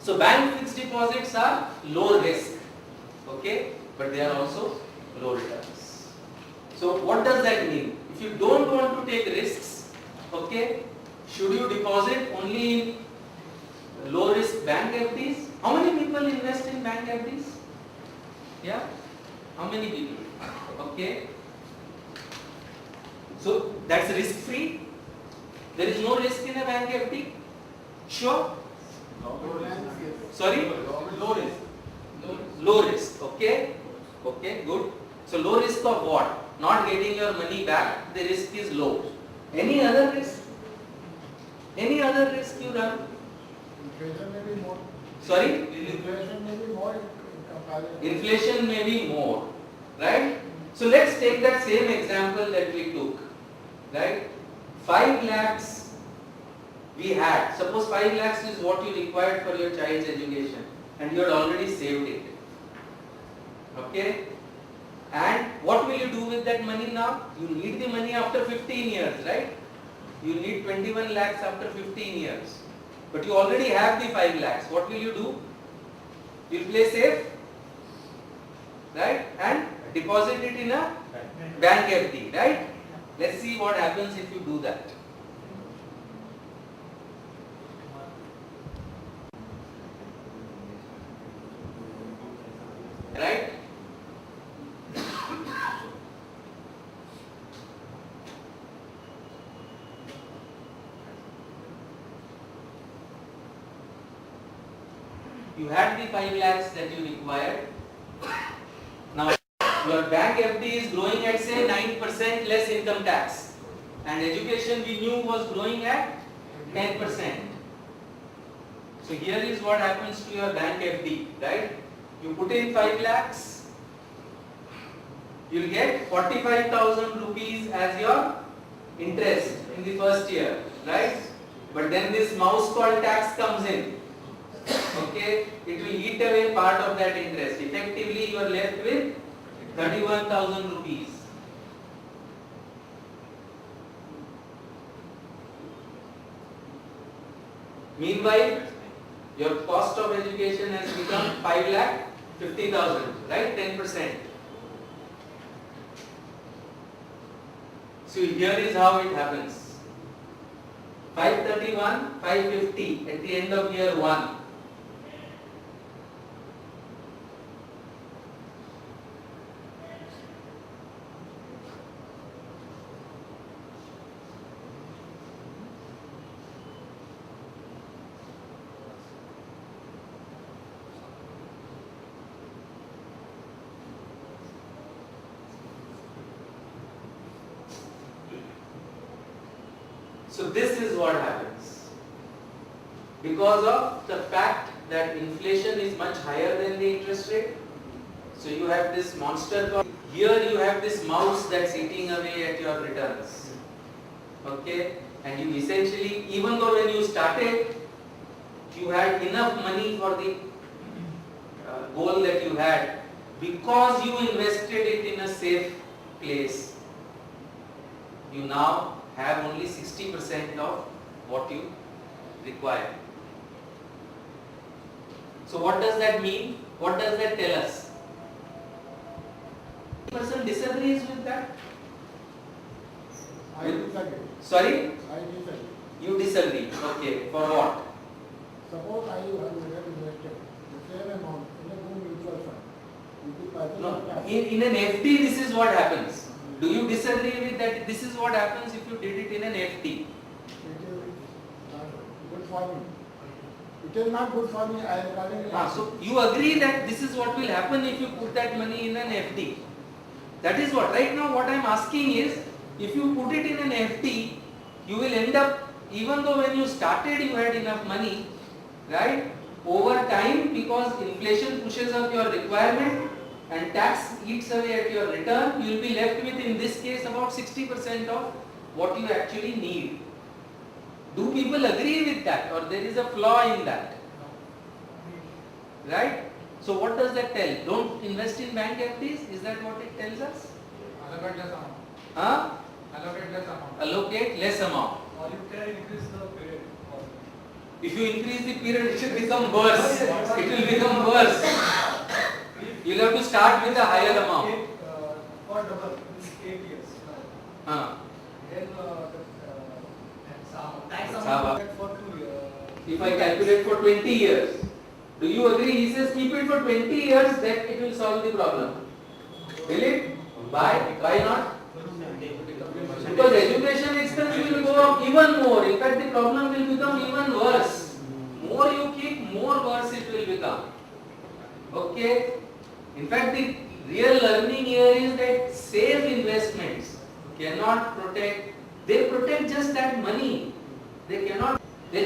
So bank fixed deposits are low risk, okay, but they are also low returns. So what does that mean? If you don't want to take risks, okay, should you deposit only in low risk bank FDs? How many people invest in bank FDs? Yeah, how many people? Okay, so that's risk free. There is no risk in a bank FD. Sure. Sorry? Low risk. Low risk. Okay. Okay, good. So low risk of what? Not getting your money back. The risk is low. Any other risk? Any other risk you run? Inflation may be more. Sorry? Inflation may be more in comparison. Inflation may be more. Right? So let's take that same example that we took. Right? 5 lakhs we had. Suppose 5 lakhs is what you required for your child's education and you had already saved it. Okay? And what will you do with that money now? You need the money after 15 years, right? You need 21 lakhs after 15 years. But you already have the 5 lakhs. What will you do? You will play safe, right? And deposit it in a bank FD, right? Let's see what happens if you do that. Right? You had the 5 lakhs that you required. Now your bank FD is growing at say 9% less income tax and education we knew was growing at 10%. So here is what happens to your bank FD, right? You put in 5 lakhs, you will get 45,000 rupees as your interest in the first year, right? But then this mouse called tax comes in. Okay, it will eat away part of that interest. Effectively, you are left with 31,000 rupees. Meanwhile, your cost of education has become 5 lakh 50,000, right? 10%. So here is how it happens. 531, 550 at the end of year 1. So this is what happens. Because of the fact that inflation is much higher than the interest rate, so you have this monster cost. Here you have this mouse that's eating away at your returns. Okay, and you essentially, even though when you started, you had enough money for the goal that you had, because you invested it in a safe place, you now have only 60% of what you require. So what does that mean? What does that tell us? Person disagrees with that? I disagree. Sorry? I disagree. You disagree. Okay. For what? Suppose I have invested the same amount in a good mutual fund. With the purchase No. of tax. In an FD, this is what happens. Do you disagree with that? This is what happens if you did it in an FD. It is not good for me. It is not good for me. I am calling it. So you agree that this is what will happen if you put that money in an FD. That is what. Right now what I am asking is, if you put it in an FD, you will end up, even though when you started you had enough money, right? Over time, because inflation pushes up your requirement and tax eats away at your return, you will be left with, in this case, about 60% of what you actually need. Do people agree with that, or there is a flaw in that? Right? So what does that tell? Don't invest in bank FDs? Is that what it tells us? Allocate less amount. Huh? Allocate less amount. Allocate less amount. Or you can increase the period. If you increase the period, it will become worse. It will become worse. You'll have to start with a higher amount. For double, it's 8 years. Then tax amount for 2 years. If I calculate for 20 years, do you agree? He says keep it for 20 years, that it will solve the problem. Will it? Why not? Because education expense will go up even more. In fact, the problem will become even worse. More you keep, more worse it will become. Okay? In fact, the real learning here is that safe investments cannot protect. They protect just that money. They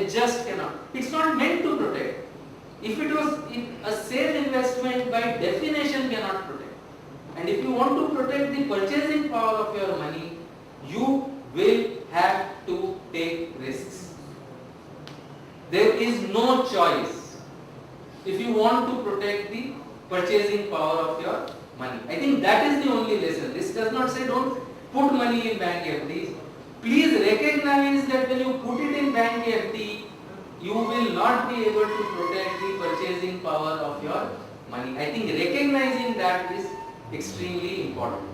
just cannot. It's not meant to protect. If it was a safe investment, by definition cannot protect. And if you want to protect the purchasing power of your money, you will have to take risks. There is no choice if you want to protect the purchasing power of your money. I think that is the only lesson. This does not say don't put money in bank FDs. Please recognize that when you put it in bank FD, you will not be able to protect the purchasing power of your money. I think recognizing that is extremely important.